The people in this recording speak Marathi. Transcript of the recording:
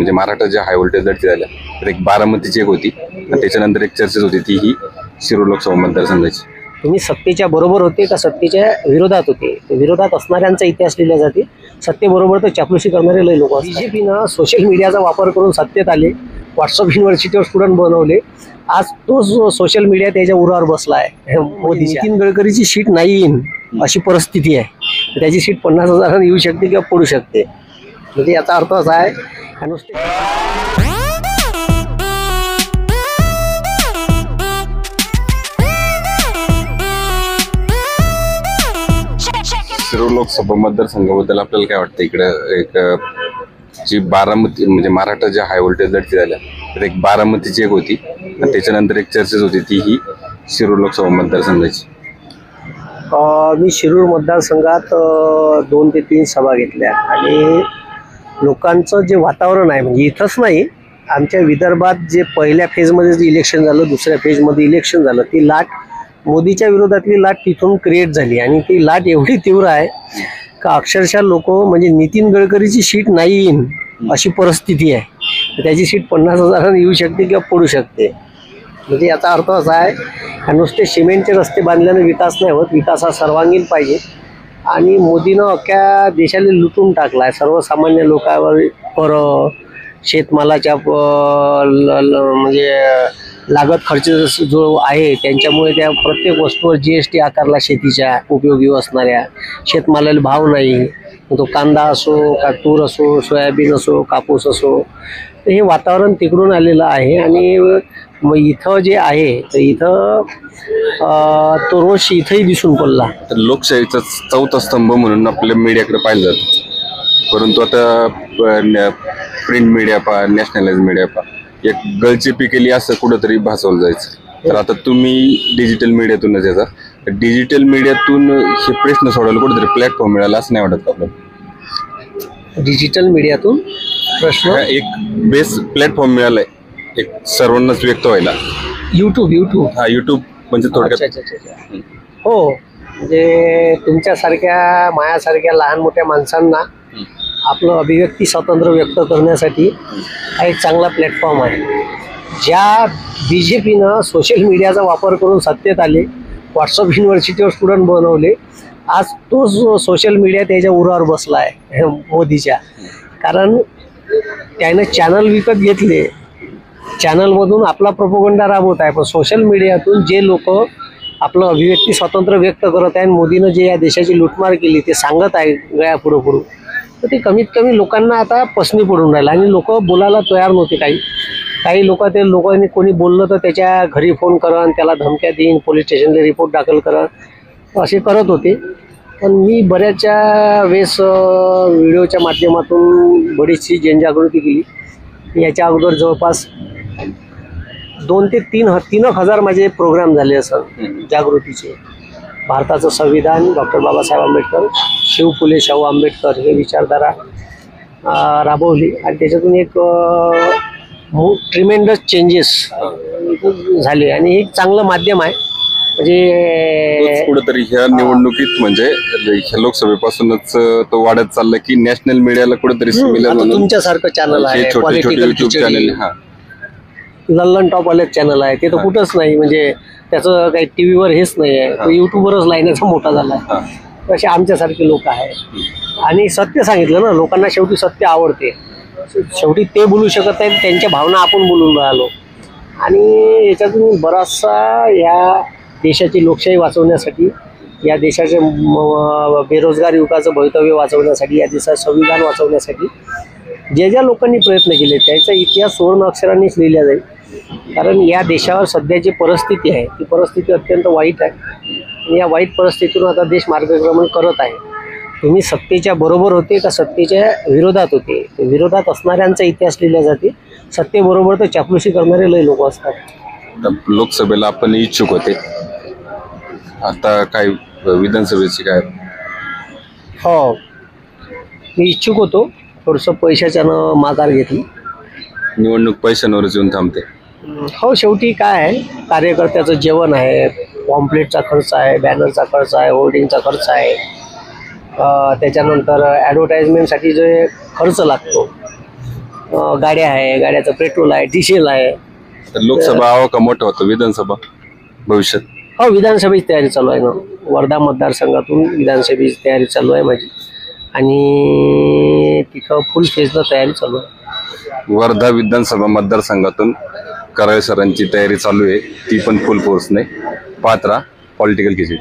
म्हणजे मराठा ज्या हाय व्होल्टेज लढती झाल्या तर एक बारामतीची एक होती आणि त्याच्यानंतर एक चर्चेत होती ती ही शिरूर लोकसभा मतदारसंघाची. तुम्ही सत्तेच्या बरोबर होते का सत्तेच्या विरोधात होते? विरोधात असणाऱ्यांचा इतिहास लिहिला जाते, सत्तेबरोबर तर चापलुसी करणारे लय लोक. बीजेपीनं सोशल मीडियाचा वापर करून सत्तेत आले, व्हॉट्सअप युनिव्हर्सिटीवर स्टुडंट बनवले. आज तो सोशल मीडिया त्याच्या उरावर बसला आहे. मोदी नितीन गडकरीची सीट नाही येईन अशी परिस्थिती आहे. त्याची सीट 50,000 येऊ शकते किंवा पडू शकते. म्हणजे याचा अर्थ असा आहे शिरूर लोकसभा मतदारसंघाबद्दल आपल्याला काय वाटतं? इकडे एक जी बारामती म्हणजे मराठा ज्या हाय व्होल्टेज लढती झाल्या तर एक बारामतीची एक होती आणि त्याच्यानंतर एक चर्चेत होती ती ही शिरूर लोकसभा मतदारसंघाची. मी शिरूर मतदारसंघात 2 ते 3 सभा घेतल्या आणि लोकांचं जे वातावरण आहे म्हणजे इथंच नाही आमच्या विदर्भात जे पहिल्या फेजमध्ये जे इलेक्शन झालं, दुसऱ्या फेजमध्ये इलेक्शन झालं, ती लाट मोदीच्या विरोधातली लाट तिथून क्रिएट झाली आणि ती लाट एवढी तीव्र आहे का अक्षरशः लोक म्हणजे नितीन गडकरीची सीट नाही येईन अशी परिस्थिती आहे. त्याची सीट 50,000 येऊ शकते किंवा पडू शकते. म्हणजे याचा अर्थ असा आहे नुसते सिमेंटचे रस्ते बांधल्याने विकास नाही होत, विकास हा सर्वांगीण पाहिजे. आणि मोदीनं अख्ख्या देशाला लुटून टाकला आहे. सर्वसामान्य लोकांवर कर, शेतमालाच्या म्हणजे लागत खर्च जो आहे त्यांच्यामुळे त्या प्रत्येक वस्तूवर GST आकारला, शेतीच्या उपयोगी असणाऱ्या. शेतमालाला भाव नाही, तो कांदा असो का तूर असो, सोयाबीन असो, कापूस असो. तर हे वातावरण तिकडून आलेलं आहे आणि मग इथं जे आहे तर इथं तो रोष इथंही दिसून पडला. तर लोकशाहीचा चौथा स्तंभ म्हणून आपल्या मीडियाकडे पाहिलं जातं, परंतु आता प्रिंट मीडिया पहा, नॅशनलाइज मीडिया पहा, एक गळचेपी केली असं कुठंतरी भासवलं जायचं. तर आता तुम्ही डिजिटल मीडियातूनच येतात, डिजिटल मीडियातून हे प्रश्न सोडवायला कुठेतरी प्लॅटफॉर्म मिळाला असं नाही वाटत आपल्याला? डिजिटल मीडियातून प्रश्न एक बेस प्लॅटफॉर्म मिळालाय एक सर्वांनाच व्यक्त व्हायला. यूट्यूब हा यूट्यूब म्हणजे थोडक्यात. हो, म्हणजे तुमच्यासारख्या मायासारख्या लहान मोठ्या माणसांना आपलं अभिव्यक्ती स्वातंत्र्य व्यक्त करण्यासाठी हा एक चांगला प्लॅटफॉर्म आहे. ज्या BJPनं सोशल मीडियाचा वापर करून सत्तेत आले, व्हॉट्सअप युनिव्हर्सिटीवर स्टुडंट बनवले, आज तो सोशल मीडिया त्याच्या उरावर बसला आहे मोदीच्या. कारण त्यानं चॅनल विकत घेतले, चॅनलमधून आपला प्रोपगंडा राबवत आहे. पण सोशल मीडियातून जे लोक आपलं अभिव्यक्ती स्वातंत्र्य व्यक्त करत आहे, मोदीनं जे या देशाची लुटमार केली ते सांगत आहे गळ्या पुढं, तर ते कमीत कमी लोकांना आता पसनी पडून राहिलं आणि लोक बोलायला तयार नव्हते. काही लोकांनी कोणी बोललं तर त्याच्या घरी फोन करा, त्याला धमक्या देईन, पोलीस स्टेशनला रिपोर्ट दाखल करा, असे करत होते. पण मी बऱ्याचशा वेळेस व्हिडिओच्या माध्यमातून बरीचशी जनजागृती केली. याच्या अगोदर जवळपास 2 ते 3 हजार माझे प्रोग्राम झाले असं जागृतीचे. भारताचं संविधान, डॉक्टर बाबासाहेब आंबेडकर, शिव फुले शाहू आंबेडकर हे विचारधारा राबवली आणि त्याच्यातून एक ट्रिमेंडस चेंजेस झाले आणि एक चांगलं माध्यम आहे. म्हणजे कुठेतरी ह्या निवडणुकीत म्हणजे ह्या लोकसभेपासूनच तो वाढत चालला की नॅशनल मीडियाला कुठेतरी तुमच्यासारखं चॅनल आहे, युट्यूब चॅनल, लल्लन टॉप अलग चॅनल आहे, ते तर कुठंच नाही. म्हणजे त्याचं काही टीव्हीवर हेच नाही आहे, तो युट्यूबवरच लाईनाचा मोठा झाला आहे. असे आमच्यासारखे लोक आहेत आणि सत्य सांगितलं ना, लोकांना शेवटी सत्य आवडते. शेवटी ते बोलू शकत नाहीत, त्यांच्या भावना आपण बोलून राहिलो आणि याच्यातून बराचसा या देशाची लोकशाही वाचवण्यासाठी, या देशाचे बेरोजगार युवकाचं भवितव्य वाचवण्यासाठी, या देशाचं संविधान वाचवण्यासाठी ज्या लोकांनी प्रयत्न केले त्याचा इतिहास सुवर्ण अक्षरांनीच लिहिला जाईल. कारण या देशावर सध्याची परिस्थिती आहे ती परिस्थिती अत्यंत वाईट आहे आणि या वाईट परिस्थितीतून आता देश मार्गक्रमण करत आहे. तुम्ही सत्तेच्या बरोबर होते का सत्तेच्या विरोधात होते? विरोधात असणाऱ्यांचा इतिहास लिहिला जाते, सत्तेबरोबर तर चापलुसी करणारे लय लोक असतात. लोकसभेला आपण इच्छुक होते, आता काय विधानसभेची काय? हो, मी इच्छुक होतो. थोडंसं पैशाच्यानं माघार घेतली. निवडणूक पैशांवरच येऊन थांबते. हो, शेवटी काय आहे, कार्यकर्त्याचं जेवण आहे, पॉम्पलेटचा खर्च आहे, बॅनरचा खर्च आहे, होर्डिंगचा खर्च आहे, त्याच्यानंतर ॲडव्हर्टाइजमेंटसाठी जे खर्च लागतो गाड्या आहे, गाड्याचं पेट्रोल आहे, डिझेल आहे. तर लोकसभा हवा का मोठं होतं, विधानसभा भविष्यात? हो, विधानसभेची तयारी चालू आहे ना. वर्धा मतदारसंघातून विधानसभेची तयारी चालू आहे माझी, आणि तिथं फुल फेजला तयारी चालू आहे. वर्धा विधानसभा मतदारसंघातून कराळे सरांची तयारी चालू आहे, ती पण फुल फोर्सने. पात्रा पॉलिटिकल खिचडी.